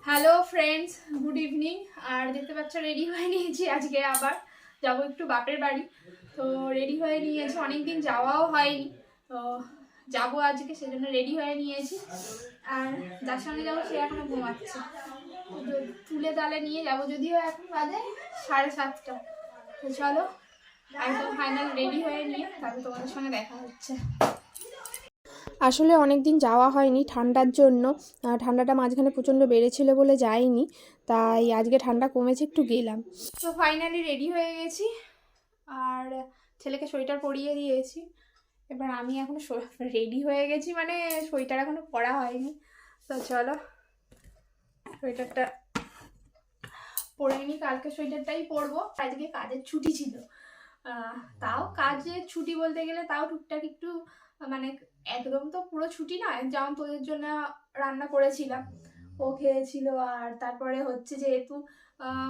Hello friends, good evening. আর দেখতে পাচ্ছ রেডি হয়ে নিয়েছি, আজকে আবার যাবো একটু বাপের বাড়ি। তো রেডি হয়ে নিয়েছি, অনেকদিন যাওয়াও হয়নি, তো যাবো আজকে, সেজন্য রেডি হয়ে নিয়েছি। আর যার সঙ্গে যাবো সে এখনো ঘুমাচ্ছে, তুলে তালে নিয়ে যাবো, যদিও এখন বাজে 7:30। তো চলো একদম ফাইনাল রেডি হয়ে নিয়ে তারপর তোমাদের সঙ্গে দেখা হচ্ছে। আসলে অনেক দিন যাওয়া হয়নি ঠান্ডার জন্য। ঠান্ডাটা মাঝখানে প্রচণ্ড বেড়েছিল বলে যাইনি, তাই আজকে ঠান্ডা কমেছে একটু গেলাম। তো ফাইনালি রেডি হয়ে গেছি, আর ছেলেকে সোয়েটার পরিয়ে দিয়েছি। এবার আমি এখনো রেডি হয়ে গেছি, মানে সোয়েটার এখনো পরা হয়নি। তো চলো সোয়েটারটা পরে নিই, কালকে সোয়েটারটাই পরবো। আজকে কাজের ছুটি ছিল, তাও কাজের ছুটি বলতে গেলে তাও টুকটাক একটু, মানে একদম তো পুরো ছুটি নয়। যেমন তোদের জন্য রান্না করেছিলাম, ও খেয়েছিল। আর তারপরে হচ্ছে যেহেতু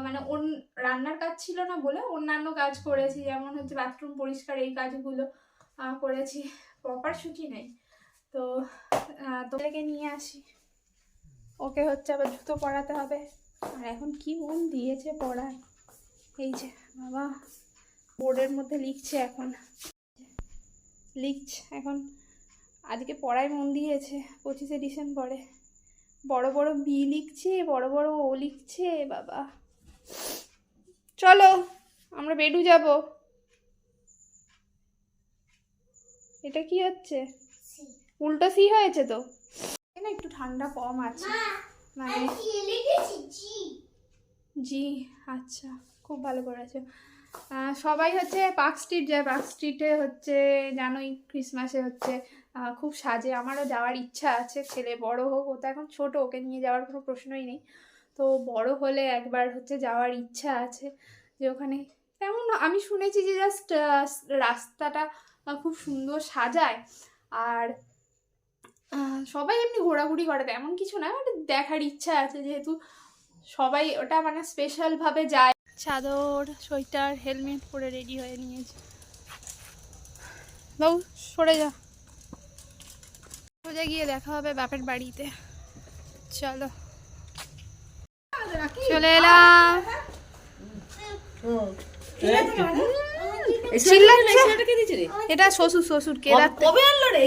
মানে রান্নার কাজ ছিল না বলে অন্যান্য কাজ করেছি, যেমন হচ্ছে বাথরুম পরিষ্কার, এই কাজগুলো করেছি। প্রপার ছুটি নেই। তো তোকে নিয়ে আসি, ওকে হচ্ছে আবার জুতো পরাতে হবে। আর এখন কি মন দিয়েছে পড়ায়, এই যে বাবা বোর্ডের মধ্যে লিখছে, এখন আজকে পড়ায় মন দিয়েছে। 25শে ডিসেম্বরে বড় বড় বি লিখছে, বড় বড় ও লিখছে বাবা। চলো আমরা বেডু যাব। এটা কি হচ্ছে, উল্টো সি হয়েছে তো, না একটু ঠান্ডা কম আছে, মানে জি। আচ্ছা, খুব ভালো করেছো। সবাই হচ্ছে পার্ক স্ট্রিট যায়, পার্ক স্ট্রিটে হচ্ছে জানোই ক্রিসমাসে হচ্ছে খুব সাজে। আমারও যাওয়ার ইচ্ছা আছে, ছেলে বড় হোক, ও তো এখন ছোট, ওকে নিয়ে যাওয়ার কোনো প্রশ্নই নেই। তো বড় হলে একবার হচ্ছে যাওয়ার ইচ্ছা আছে, যে ওখানে তেমন আমি শুনেছি যে জাস্ট রাস্তাটা খুব সুন্দর সাজায়। আর সবাই এমনি ঘোরাঘুরি করে, তেমন কিছু না, মানে দেখার ইচ্ছা আছে, যেহেতু সবাই ওটা মানে স্পেশালভাবে যায়। চাদর, সোয়েটার, হেলমেট পরে রেডি হয়ে নিয়েছে। বাবু সরে যা, সোজা গিয়ে দেখা হবে বাপের বাড়িতে। চলো চলে এলাম। এটা শ্বশুর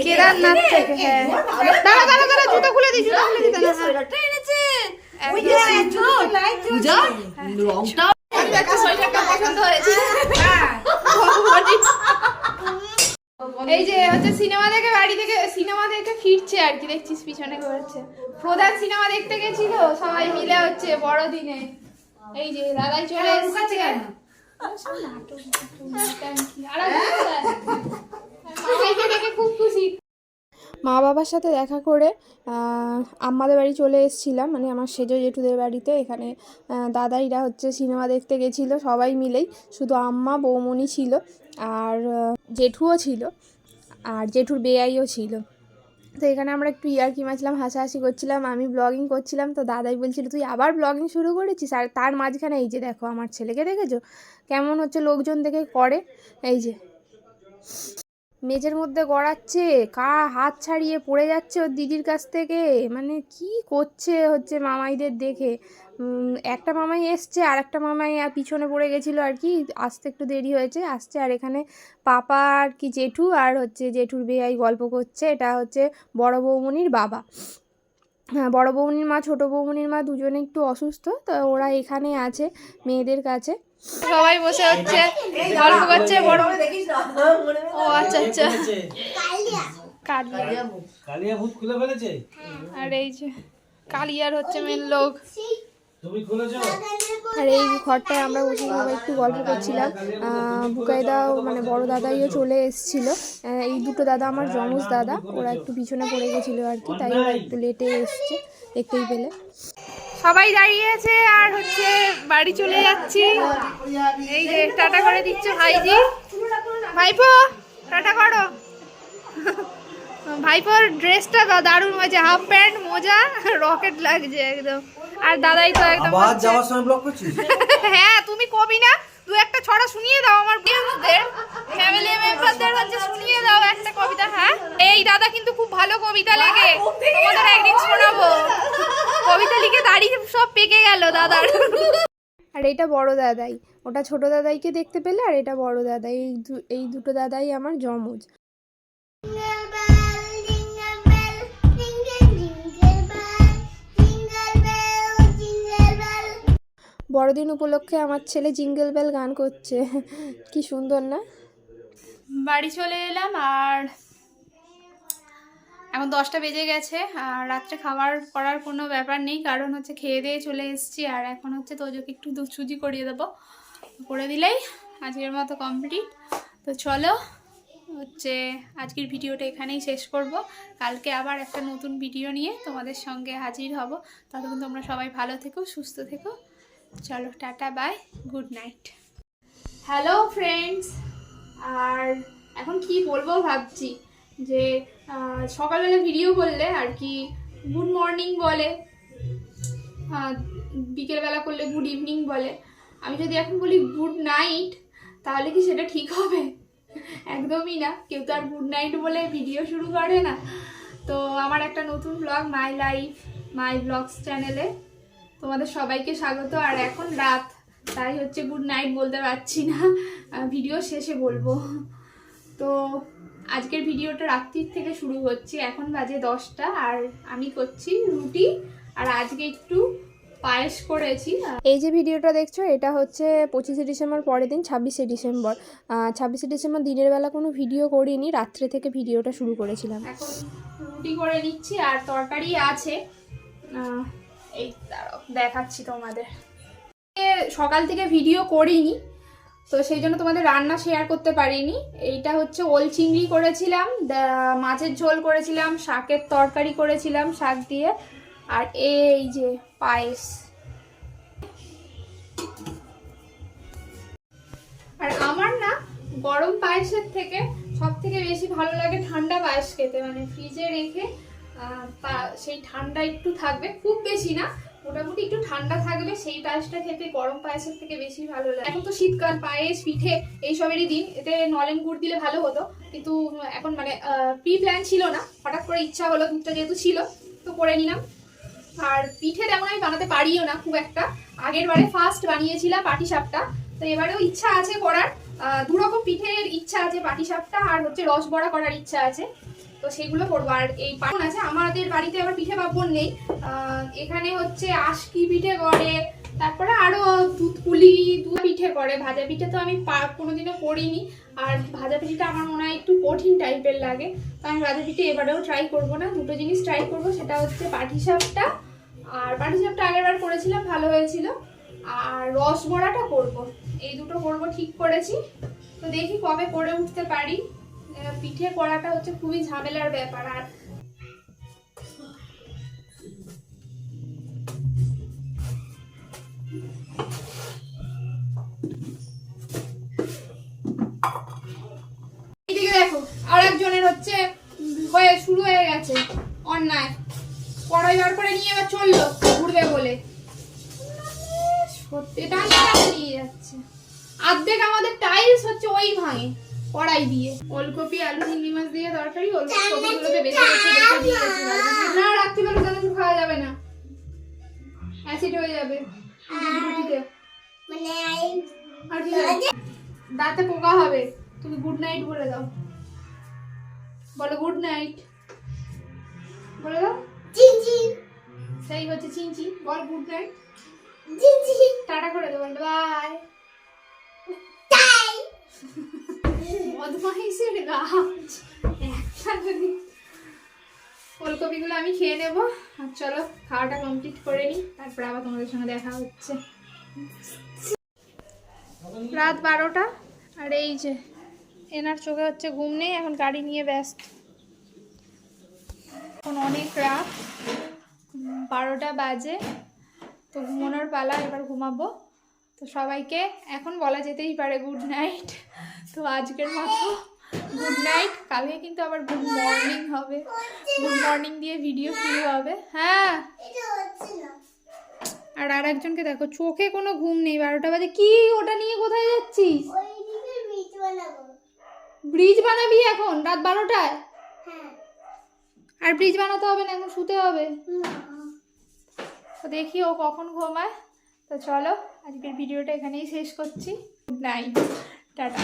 কেদারনাথ থেকে। হ্যাঁ দাঁড়া জুতো খুলে দিই, এই যে হচ্ছে সিনেমা দেখে বাড়ি থেকে, সিনেমা দেখে ফিরছে আর কি, দেখছিস পিছনে ঘুরছে। প্রধান সিনেমা দেখতে গেছিল সবাই মিলে হচ্ছে বড়দিনে। এই যে দাদাই চলে এসেছে। খুব খুশি। মা বাবার সাথে দেখা করে আমাদের বাড়ি চলে এসেছিলাম, মানে আমার সেজো জেঠুদের বাড়িতে। এখানে দাদাইরা হচ্ছে সিনেমা দেখতে গেছিলো সবাই মিলেই, শুধু আম্মা বৌমনি ছিল, আর জেঠুও ছিল, আর জেঠুর বেয়াইও ছিল। তো এখানে আমরা একটু ইয়ার্কি মারছিলাম, হাসাহাসি করছিলাম, আমি ব্লগিং করছিলাম। তো দাদাই বলছিল তুই আবার ব্লগিং শুরু করেছিস। আর তার মাঝখানে এই যে দেখো আমার ছেলেকে দেখেছো কেমন হচ্ছে লোকজন দেখে করে, এই যে মেঝের মধ্যে গড়াচ্ছে, হাত ছাড়িয়ে পড়ে যাচ্ছে ওর দিদির কাছ থেকে, মানে কি করছে হচ্ছে মামাইদের দেখে। একটা মামাই এসছে, আর একটা মামাই পিছনে পড়ে গেছিলো আর কি, আসতে একটু দেরি হয়েছে আসছে। আর এখানে পাপা আর কি জেঠু আর হচ্ছে জেঠুর বেয়াই গল্প করছে। এটা হচ্ছে বড় বৌমনির বাবা। হ্যাঁ, বড় বৌমনির মা ছোটো বৌমনির মা দুজনে একটু অসুস্থ, তো ওরা এখানে আছে মেয়েদের কাছে। সবাই বসে হচ্ছে গল্প করছে। বড় ও আচ্ছা আচ্ছা, কালিয়া ভূত খুলে ফেলেছে। আর এই যে কালিয়ার হচ্ছে মেন লোক। তুমি খুলেছো? আর এই ঘরটায় আমরা বসে সবাই একটু গল্প করছিলাম। বুকাইদাও মানে বড় দাদাইও চলে এসেছিলো। এই দুটো দাদা আমার যমজ দাদা, ওরা একটু পিছনে পড়ে গেছিলো আর কি, তাই ওরা একটু লেটে এসছে, দেখতেই পেলে। সবাই দাঁড়িয়েছে আর হচ্ছে বাড়ি চলে যাচ্ছি। এই যে টাটা করে দিচ্ছে ভাইজি। ভাইপো টাটা করো। ভাইপোর ড্রেসটা দারুণ হয়েছে, হাফ প্যান্ট মোজা রকেট লাগছে একদম। আর দাদাই তো একদম যাওয়ার সময় ব্লগ করছিস? হ্যাঁ তুমি কবি না, দু একটা ছড়া শুনিয়ে দাও আমার ফ্রেন্ডসদের, ফ্যামিলি মেম্বারদের হচ্ছে শুনিয়ে দাও একটা কবিতা। হ্যাঁ এই দাদা কিন্তু খুব ভালো কবিতা লেখে, তোমাদের একদিন শোনাবো। কবিতা লিখে দাড়ি সব পেকে গেল দাদার। আর এটা বড় দাদাই, ওটা ছোট দাদাইকে দেখতে পেলে, আর এটা বড় দাদাই। এই দুটো দাদাই আমার যমজ। বড়দিন উপলক্ষে আমার ছেলে জিঙ্গল বেল গান করছে, কি সুন্দর না? বাড়ি চলে এলাম আর এখন 10টা বেজে গেছে। আর রাত্রে খাবার করার কোনো ব্যাপার নেই, কারণ হচ্ছে খেয়ে দিয়ে চলে এসেছি। আর এখন হচ্ছে তোজোকে একটু দুধ সুজি করিয়ে দেবো, করে দিলেই আজকের মতো কমপ্লিট। তো চলো হচ্ছে আজকের ভিডিওটা এখানেই শেষ করব। কালকে আবার একটা নতুন ভিডিও নিয়ে তোমাদের সঙ্গে হাজির হব। ততক্ষণ তোমরা সবাই ভালো থেকো, সুস্থ থেকো। চলো tata, bye, good night. Hello friends, আর এখন কি বলবো ভাবছি যে সকালবেলা ভিডিও করলে আর কি গুড মর্নিং বলে, বিকেলবেলা করলে গুড ইভিনিং বলে। আমি যদি এখন বলি গুড নাইট, তাহলে কি সেটা ঠিক হবে? একদমই না। কেউ তো আর গুড নাইট বলে ভিডিও শুরু করে না। তো আমার একটা নতুন blog my life my blogs চ্যানেলে তোমাদের সবাইকে স্বাগত। আর এখন রাত, তাই হচ্ছে গুড নাইট বলতে পারছি না, ভিডিও শেষে বলবো। তো আজকের ভিডিওটা রাত্রির থেকে শুরু হচ্ছে। এখন বাজে 10টা আর আমি করছি রুটি, আর আজকে একটু পায়েস করেছি। এই যে ভিডিওটা দেখছো, এটা হচ্ছে 25শে ডিসেম্বর পরের দিন 26শে ডিসেম্বর। 26শে ডিসেম্বর দিনের বেলা কোনো ভিডিও করিনি, রাত্রে থেকে ভিডিওটা শুরু করেছিলাম। এখন রুটি করে নিচ্ছি আর তরকারি আছে, এই দাঁড়াও দেখাচ্ছি তোমাদের। সকাল থেকে ভিডিও করিনি, তো সেই জন্য তোমাদের রান্না শেয়ার করতে পারিনি। এইটা হচ্ছে ওল চিংড়ি করেছিলাম, মাছের ঝোল করেছিলাম, শাকের তরকারি করেছিলাম শাক দিয়ে, আর এই যে পায়েস। আর আমার না গরম পায়েসের থেকে সব থেকে বেশি ভালো লাগে ঠান্ডা পায়েস খেতে, মানে ফ্রিজে রেখে সেই ঠান্ডা একটু থাকবে, খুব বেশি না, মোটামুটি একটু ঠান্ডা থাকবে, সেই পায়েসটা খেতে গরম পায়েসের থেকে বেশি ভালো লাগে। এখন তো শীতকাল, পায়েস পিঠে এইসবেরই দিন, এতে নলেন গুড় দিলে ভালো হতো, কিন্তু এখন মানে প্রি প্ল্যান ছিল না, হঠাৎ করে ইচ্ছা হলো, দুধটা যেহেতু ছিল তো করে নিলাম। আর পিঠে তেমন আমি বানাতে পারিও না খুব একটা, আগের বারে ফার্স্ট বানিয়েছিলাম পাটিসাপটা, তো এবারেও ইচ্ছা আছে করার। দুরকম পিঠের ইচ্ছা আছে, পাটিসাপটা আর হচ্ছে রসবড়া করার ইচ্ছা আছে, তো সেগুলো করবো। আর এই পার্বণ আছে, আমাদের বাড়িতে আবার পিঠে পার্বণ নেই, এখানে হচ্ছে আশকি পিঠে করে, তারপরে আরো দুধ পিঠে করে। ভাজা পিঠে তো আমি কোনোদিনও করিনি, আর ভাজা পিঠেটা আমার মনে হয় একটু কঠিন টাইপের লাগে, তো আমি ভাজা পিঠে এবারেও ট্রাই করবো না। দুটো জিনিস ট্রাই করবো, সেটা হচ্ছে পাটিসাপটা, আর পাটিসাপটা আগের বার করেছিলাম ভালো হয়েছিল, আর রসবড়াটা করব, এই দুটো করব ঠিক করেছি। তো দেখি কবে করে উঠতে পারি। পিঠে করাটা হচ্ছে খুবই ঝামেলার ব্যাপার। আর এইদিকে দেখো, আর একজনের হচ্ছে শুরু হয়ে গেছে অন্যায়, কড়াই বার করে নিয়ে এবার চললো ঘুরবে বলে, সত্যি নিয়ে যাচ্ছে। অর্ধেক আমাদের টাইলস হচ্ছে ওই ভাঙে কড়াই দিয়ে। ওলকপি আলু চিংড়ি মাছ দিয়ে তরকারি, ওলকপিগুলোকে বেছে বেছে রেখে দিয়েছি। না, রাত্রিবেলা জানো খাওয়া যাবে না, অ্যাসিড হয়ে যাবে রুটিতে, আর কি দাঁতে পোকা হবে। তুমি গুড নাইট বলে দাও, বলো গুড নাইট বলে দাও। সেই হচ্ছে চিনচি, বল গুড নাইট, টাটা করে দেবো, বাই। বদমাইশের গাছ একটা যদি। ফুলকপিগুলো আমি খেয়ে নেবো, আর চলো খাওয়াটা কমপ্লিট করে নিই, তারপরে আবার তোমাদের সঙ্গে দেখা হচ্ছে। রাত 12টা, আর এই যে এনার চোখে হচ্ছে ঘুম নেই, এখন গাড়ি নিয়ে ব্যস্ত। এখন অনেক রাত, 12টা বাজে, তো ঘুমানোর পালা, এবার ঘুমাবো। তো সবাইকে এখন বলা যেতেই পারে গুড নাইট। তো আজকের মতো গুড নাইট, কালকে কিন্তু আবার গুড মর্নিং হবে, গুড মর্নিং দিয়ে ভিডিও শুরু হবে। হ্যাঁ, আর একজনকে দেখো চোখে কোনো ঘুম নেই, 12টা বাজে। কি ওটা নিয়ে কোথায় যাচ্ছিস? ব্রিজ বানাবি এখন রাত 12টায়? আর ব্রিজ বানাতে হবে না, এখন শুতে হবে। দেখি ও কখন ঘুমায়। তো চলো আজকের ভিডিওটা এখানেই শেষ করছি। Good night, tata.